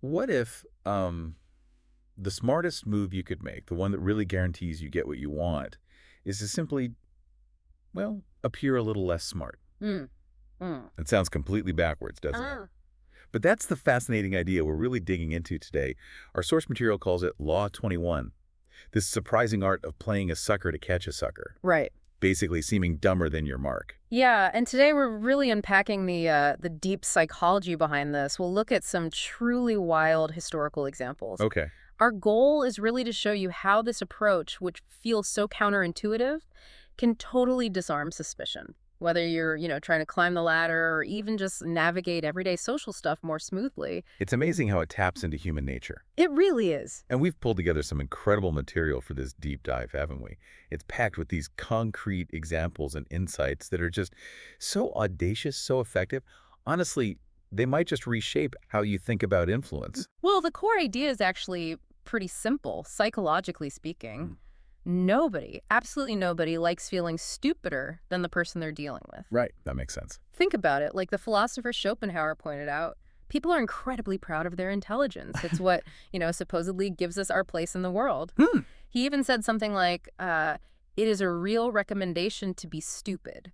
What if the smartest move you could make, the one that really guarantees you get what you want, is to simply, well, appear a little less smart? Mm. Mm. It sounds completely backwards, doesn't it? Ah. But that's the fascinating idea we're really digging into today. Our source material calls it Law 21, this surprising art of playing a sucker to catch a sucker, Right. basically seeming dumber than your mark. Yeah, and today we're really unpacking the deep psychology behind this. We'll look at some truly wild historical examples. Okay. Our goal is really to show you how this approach, which feels so counterintuitive, can totally disarm suspicion. Whether you're, trying to climb the ladder or even just navigate everyday social stuff more smoothly. It's amazing how it taps into human nature. It really is. And we've pulled together some incredible material for this deep dive, haven't we? It's packed with these concrete examples and insights that are just so audacious, so effective. Honestly, they might just reshape how you think about influence. Well, the core idea is actually pretty simple, psychologically speaking. Nobody, absolutely nobody, likes feeling stupider than the person they're dealing with. Right. That makes sense. Think about it. Like the philosopher Schopenhauer pointed out, people are incredibly proud of their intelligence. It's what, supposedly gives us our place in the world. Hmm. He even said something like, it is a real recommendation to be stupid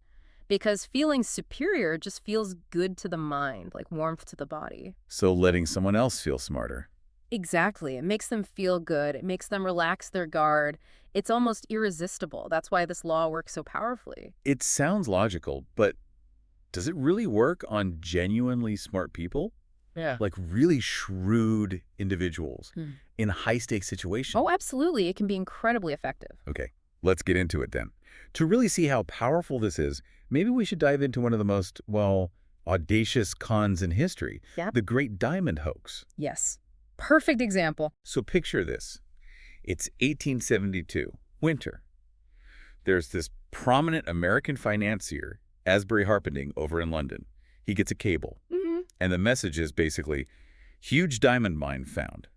because feeling superior just feels good to the mind, like warmth to the body. So letting someone else feel smarter. Exactly. It makes them feel good. It makes them relax their guard. It's almost irresistible. That's why this law works so powerfully. It sounds logical, but does it really work on genuinely smart people? Yeah. Like really shrewd individuals Hmm. in high-stakes situations? Oh, absolutely. It can be incredibly effective. Okay, let's get into it then. To really see how powerful this is, maybe we should dive into one of the most, well, audacious cons in history, Yeah. the Great Diamond Hoax. Yes. Perfect example. So picture this. It's 1872, winter. There's this prominent American financier, Asbury Harpending, over in London. He gets a cable, Hmm. and the message is basically, huge diamond mine found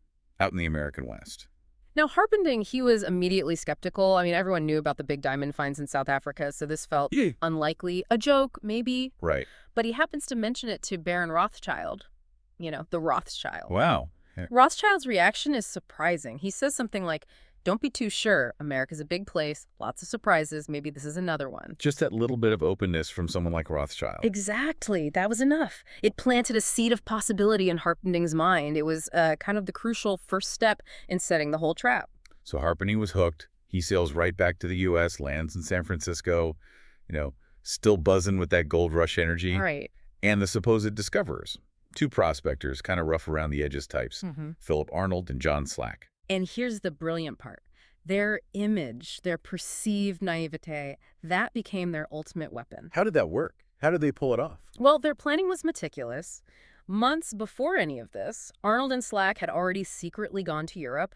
out in the American West. Now, Harpending, he was immediately skeptical. I mean, everyone knew about the big diamond finds in South Africa, so this felt Yeah. unlikely. A joke, maybe. Right. But he happens to mention it to Baron Rothschild, the Rothschild. Wow. Yeah. Rothschild's reaction is surprising. He says something like, don't be too sure. America's a big place, lots of surprises. Maybe this is another one. Just that little bit of openness from someone like Rothschild. Exactly. That was enough. It planted a seed of possibility in Harpending's mind. It was kind of the crucial first step in setting the whole trap. So Harpending was hooked. He sails right back to the U.S., lands in San Francisco, still buzzing with that gold rush energy. All right. And the supposed discoverers. Two prospectors, kind of rough around the edges types, Philip Arnold and John Slack. And here's the brilliant part. Their image, their perceived naivete, that became their ultimate weapon. How did that work? How did they pull it off? Well, their planning was meticulous. Months before any of this, Arnold and Slack had already secretly gone to Europe.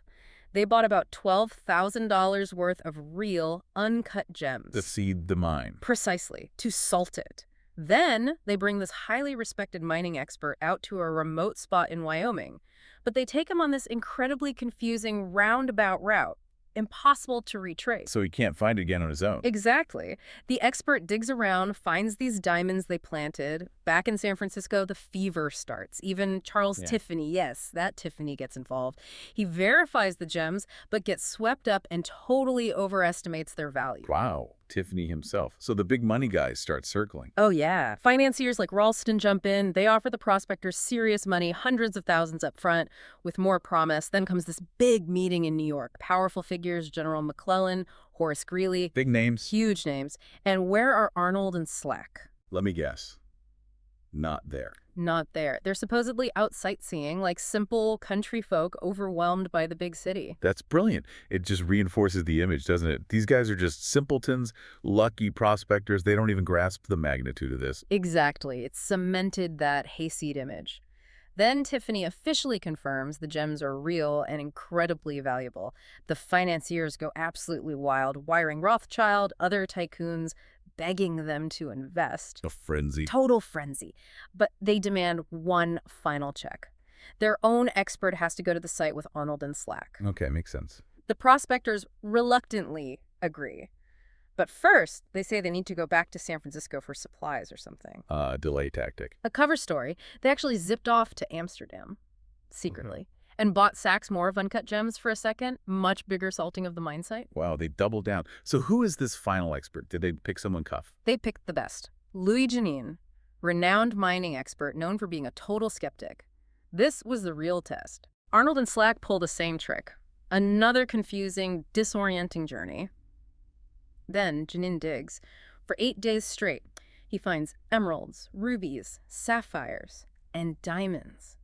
They bought about $12,000 worth of real, uncut gems. The seed, the mine. Precisely, to salt it. Then they bring this highly respected mining expert out to a remote spot in Wyoming. But they take him on this incredibly confusing roundabout route, impossible to retrace. So he can't find it again on his own. Exactly. The expert digs around, finds these diamonds they planted. Back in San Francisco, the fever starts. Even Charles Tiffany, yes, that Tiffany gets involved. He verifies the gems, but gets swept up and totally overestimates their value. Wow, Tiffany himself. So the big money guys start circling. Oh, yeah. Financiers like Ralston jump in. They offer the prospectors serious money, hundreds of thousands up front, with more promise. Then comes this big meeting in New York. Powerful figures, General McClellan, Horace Greeley. Big names. Huge names. And where are Arnold and Slack? Let me guess. Not there. Not there. They're supposedly out sightseeing like simple country folk overwhelmed by the big city. That's brilliant. It just reinforces the image, doesn't it? These guys are just simpletons, lucky prospectors. They don't even grasp the magnitude of this. Exactly. It's cemented that hayseed image. Then Tiffany officially confirms the gems are real and incredibly valuable. The financiers go absolutely wild, wiring Rothschild, other tycoons, begging them to invest. A frenzy. Total frenzy. But they demand one final check. Their own expert has to go to the site with Arnold and Slack. Okay, makes sense. The prospectors reluctantly agree. But first, they say they need to go back to San Francisco for supplies or something. Delay tactic. A cover story. They actually zipped off to Amsterdam. secretly, and bought sacks more of uncut gems for a second, much bigger salting of the mine site. Wow, they doubled down. So who is this final expert? Did they pick someone cuff? They picked the best. Louis Janine, renowned mining expert known for being a total skeptic. This was the real test. Arnold and Slack pull the same trick. Another confusing, disorienting journey. Then Janine digs. For 8 days straight, he finds emeralds, rubies, sapphires, and diamonds.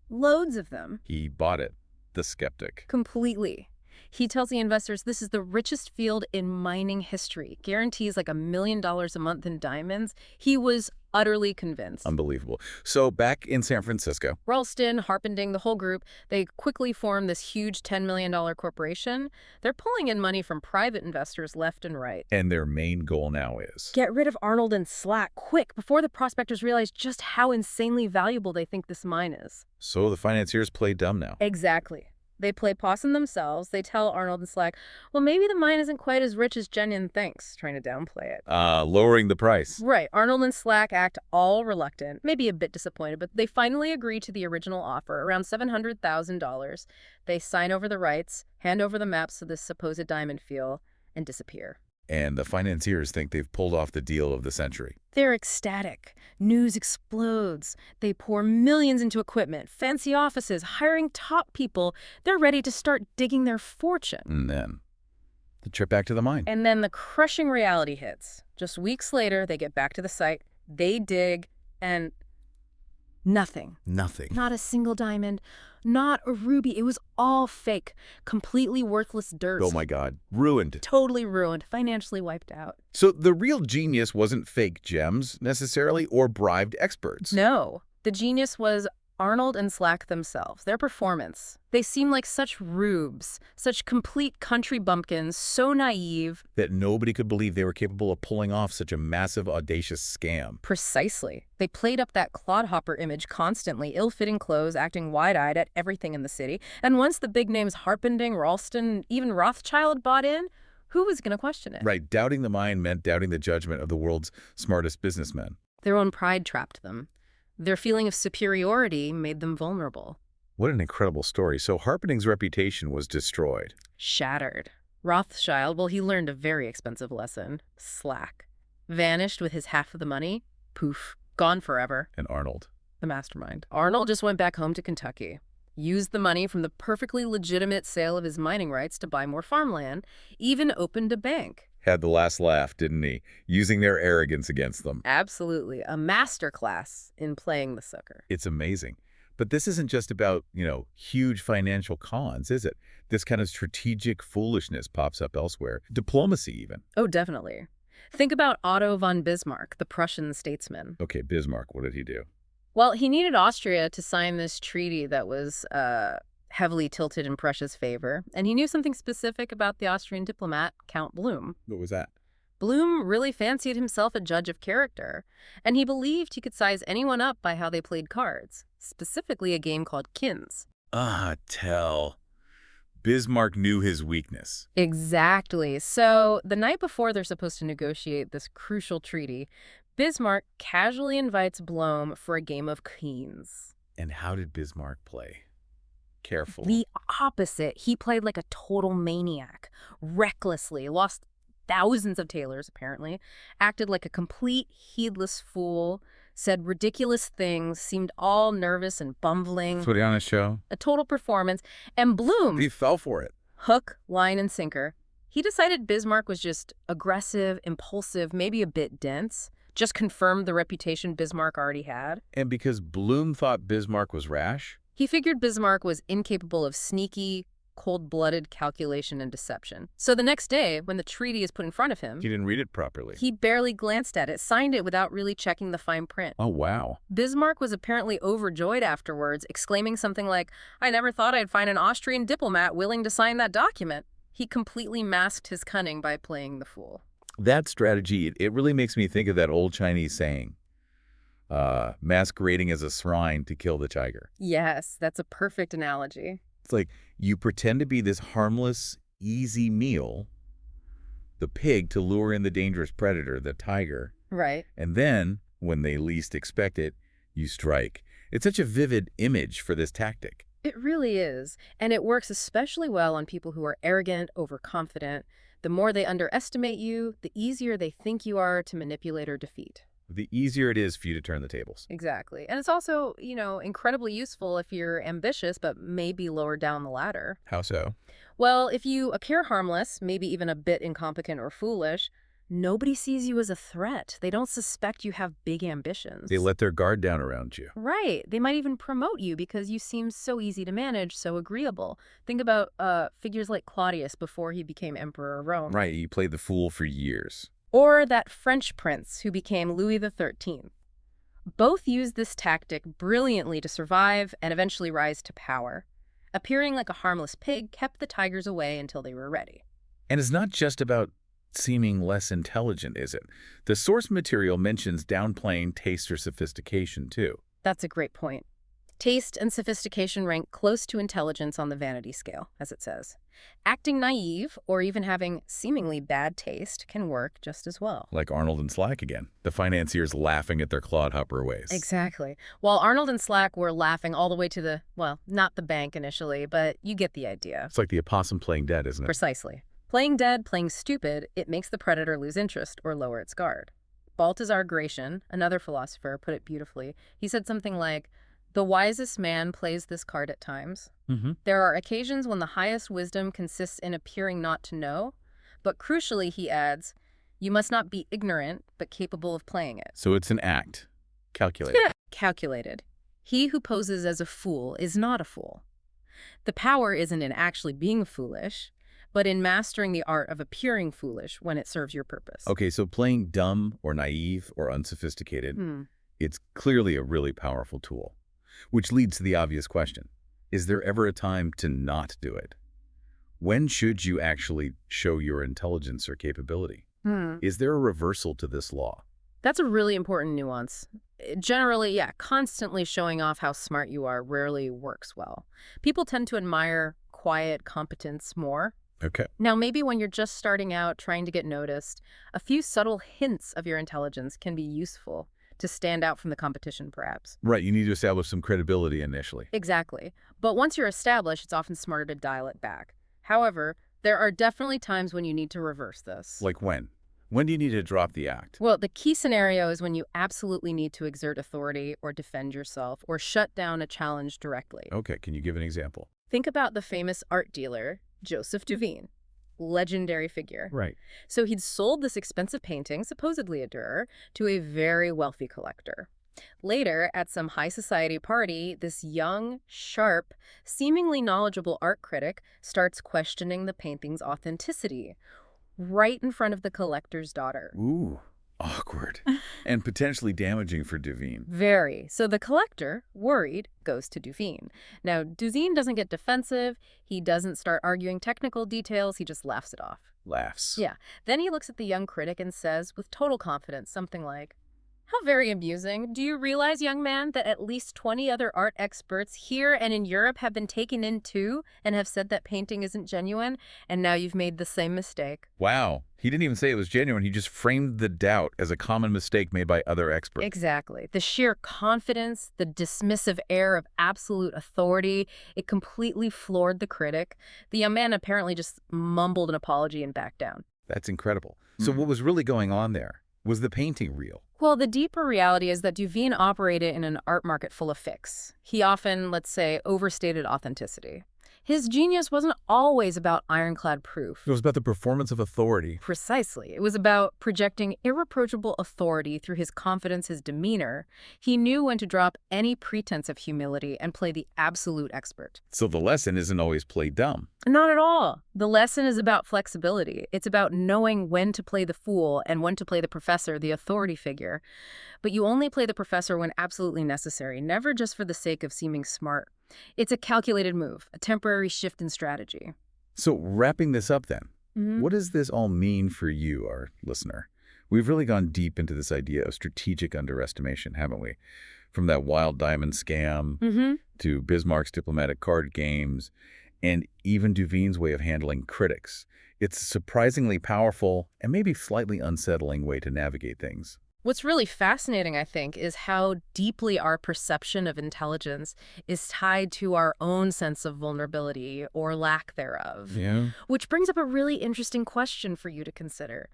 Loads of them. He bought it, the skeptic. Completely. He tells the investors this is the richest field in mining history. Guarantees like $1 million a month in diamonds. He was utterly convinced. Unbelievable. So back in San Francisco. Ralston, Harpending, the whole group, they quickly form this huge $10 million corporation. They're pulling in money from private investors left and right. And their main goal now is? Get rid of Arnold and Slack, quick, before the prospectors realize just how insanely valuable they think this mine is. So the financiers play dumb now. Exactly. They play possum themselves. They tell Arnold and Slack, well, maybe the mine isn't quite as rich as Janine thinks, trying to downplay it. Lowering the price. Right. Arnold and Slack act all reluctant, maybe a bit disappointed, but they finally agree to the original offer, around $700,000. They sign over the rights, hand over the maps to this supposed diamond field, and disappear. And the financiers think they've pulled off the deal of the century. They're ecstatic. News explodes. They pour millions into equipment, fancy offices, hiring top people. They're ready to start digging their fortune. And then the trip back to the mine. And then the crushing reality hits. Just weeks later, they get back to the site, they dig, and nothing. Nothing. Not a single diamond, not a ruby. It was all fake, completely worthless dirt. Oh my God. Ruined. Totally ruined, financially wiped out. So the real genius wasn't fake gems, necessarily, or bribed experts. No. The genius was Arnold and Slack themselves, their performance. They seem like such rubes, such complete country bumpkins, so naive. That nobody could believe they were capable of pulling off such a massive, audacious scam. Precisely. They played up that clodhopper image constantly, ill-fitting clothes, acting wide-eyed at everything in the city. And once the big names Harpending, Ralston, even Rothschild bought in, who was going to question it? Right. Doubting the mine meant doubting the judgment of the world's smartest businessmen. Their own pride trapped them. Their feeling of superiority made them vulnerable. What an incredible story. So Harpending's reputation was destroyed. Shattered. Rothschild, well, he learned a very expensive lesson. Slack. Vanished with his half of the money. Poof. Gone forever. And Arnold. The mastermind. Arnold just went back home to Kentucky. Used the money from the perfectly legitimate sale of his mining rights to buy more farmland. Even opened a bank. Had the last laugh, didn't he? Using their arrogance against them. Absolutely. A masterclass in playing the sucker. It's amazing. But this isn't just about, huge financial cons, is it? This kind of strategic foolishness pops up elsewhere. Diplomacy, even. Oh, definitely. Think about Otto von Bismarck, the Prussian statesman. Okay, Bismarck, what did he do? Well, he needed Austria to sign this treaty that was heavily tilted in Prussia's favor, and he knew something specific about the Austrian diplomat, Count Blum. What was that? Blum really fancied himself a judge of character, and he believed he could size anyone up by how they played cards, specifically a game called Kins. Bismarck knew his weakness. Exactly. So the night before they're supposed to negotiate this crucial treaty, Bismarck casually invites Blum for a game of Kins. And how did Bismarck play? Careful. The opposite. He played like a total maniac, recklessly, lost thousands of tailors, apparently, acted like a complete heedless fool, said ridiculous things, seemed all nervous and bumbling. That's what he on his show. A total performance. And Blum, He fell for it. hook, line, and sinker. He decided Bismarck was just aggressive, impulsive, maybe a bit dense. Just confirmed the reputation Bismarck already had. And because Blum thought Bismarck was rash? He figured Bismarck was incapable of sneaky, cold-blooded calculation and deception. So the next day, when the treaty is put in front of him, He didn't read it properly. he barely glanced at it, signed it without really checking the fine print. Oh, wow. Bismarck was apparently overjoyed afterwards, exclaiming something like, "I never thought I'd find an Austrian diplomat willing to sign that document." He completely masked his cunning by playing the fool. That strategy, it really makes me think of that old Chinese saying, masquerading as a swine to kill the tiger. Yes, that's a perfect analogy. It's like you pretend to be this harmless, easy meal, the pig to lure in the dangerous predator, the tiger, Right. and then, when they least expect it, you strike. It's such a vivid image for this tactic. It really is. And it works especially well on people who are arrogant, overconfident. The more they underestimate you, the easier they think you are to manipulate or defeat. The easier it is for you to turn the tables. Exactly. And it's also, incredibly useful if you're ambitious but maybe lower down the ladder. How so? Well, if you appear harmless, maybe even a bit incompetent or foolish, nobody sees you as a threat. They don't suspect you have big ambitions. They let their guard down around you. Right. They might even promote you because you seem so easy to manage, so agreeable. Think about figures like Claudius before he became emperor of Rome. Right, you played the fool for years. Or that French prince who became Louis XIII. Both used this tactic brilliantly to survive and eventually rise to power. Appearing like a harmless pig kept the tigers away until they were ready. And it's not just about seeming less intelligent, is it? The source material mentions downplaying taste or sophistication, too. That's a great point. Taste and sophistication rank close to intelligence on the vanity scale, as it says. Acting naive, or even having seemingly bad taste, can work just as well. Like Arnold and Slack again. The financiers laughing at their clodhopper ways. Exactly. While Arnold and Slack were laughing all the way to not the bank initially, but you get the idea. It's like the opossum playing dead, isn't it? Precisely. Playing dead, playing stupid, it makes the predator lose interest or lower its guard. Balthazar Gracian, another philosopher, put it beautifully. He said something like, "The wisest man plays this card at times. There are occasions when the highest wisdom consists in appearing not to know, but crucially," he adds, "you must not be ignorant, but capable of playing it." So it's an act. Calculated. Calculated. He who poses as a fool is not a fool. The power isn't in actually being foolish, but in mastering the art of appearing foolish when it serves your purpose. Okay, so playing dumb or naive or unsophisticated, it's clearly a really powerful tool. Which leads to the obvious question. Is there ever a time to not do it? When should you actually show your intelligence or capability? Is there a reversal to this law? That's a really important nuance. Generally, constantly showing off how smart you are rarely works well. People tend to admire quiet competence more. Okay. Now, maybe when you're just starting out trying to get noticed, a few subtle hints of your intelligence can be useful to stand out from the competition, perhaps. Right, you need to establish some credibility initially. Exactly. But once you're established, it's often smarter to dial it back. However, there are definitely times when you need to reverse this. Like when? When do you need to drop the act? Well, the key scenario is when you absolutely need to exert authority or defend yourself or shut down a challenge directly. Okay, can you give an example? Think about the famous art dealer, Joseph Duveen. Legendary figure. Right. So he'd sold this expensive painting, supposedly a Dürer, to a very wealthy collector. Later, at some high society party, this young, sharp, seemingly knowledgeable art critic starts questioning the painting's authenticity right in front of the collector's daughter. Ooh, awkward. And potentially damaging for Duveen. Very. So the collector, worried, goes to Duveen. Now, Duveen doesn't get defensive. He doesn't start arguing technical details. He just laughs it off. Laughs. Yeah. Then he looks at the young critic and says, with total confidence, something like, "How very amusing. Do you realize, young man, that at least 20 other art experts here and in Europe have been taken in too and have said that painting isn't genuine, and now you've made the same mistake?" Wow. He didn't even say it was genuine. He just framed the doubt as a common mistake made by other experts. Exactly. The sheer confidence, the dismissive air of absolute authority, it completely floored the critic. The young man apparently just mumbled an apology and backed down. That's incredible. So what was really going on there? Was the painting real? Well, the deeper reality is that Duveen operated in an art market full of fakes. He often, let's say, overstated authenticity. His genius wasn't always about ironclad proof. It was about the performance of authority. Precisely. It was about projecting irreproachable authority through his confidence, his demeanor. He knew when to drop any pretense of humility and play the absolute expert. So the lesson isn't always play dumb. Not at all. The lesson is about flexibility. It's about knowing when to play the fool and when to play the professor, the authority figure. But you only play the professor when absolutely necessary, never just for the sake of seeming smart. It's a calculated move, a temporary shift in strategy. So wrapping this up then, what does this all mean for you, our listener? We've really gone deep into this idea of strategic underestimation, haven't we? From that wild diamond scam to Bismarck's diplomatic card games and even Duveen's way of handling critics. It's a surprisingly powerful and maybe slightly unsettling way to navigate things. What's really fascinating, I think, is how deeply our perception of intelligence is tied to our own sense of vulnerability or lack thereof. Yeah. Which brings up a really interesting question for you to consider.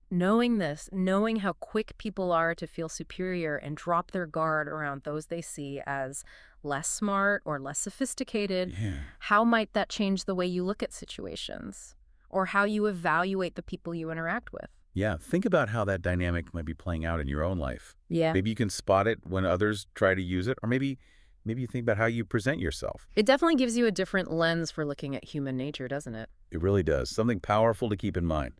Knowing this, knowing how quick people are to feel superior and drop their guard around those they see as less smart or less sophisticated, Yeah. how might that change the way you look at situations or how you evaluate the people you interact with? Yeah, think about how that dynamic might be playing out in your own life. Yeah. Maybe you can spot it when others try to use it, or maybe you think about how you present yourself. It definitely gives you a different lens for looking at human nature, doesn't it? It really does. Something powerful to keep in mind.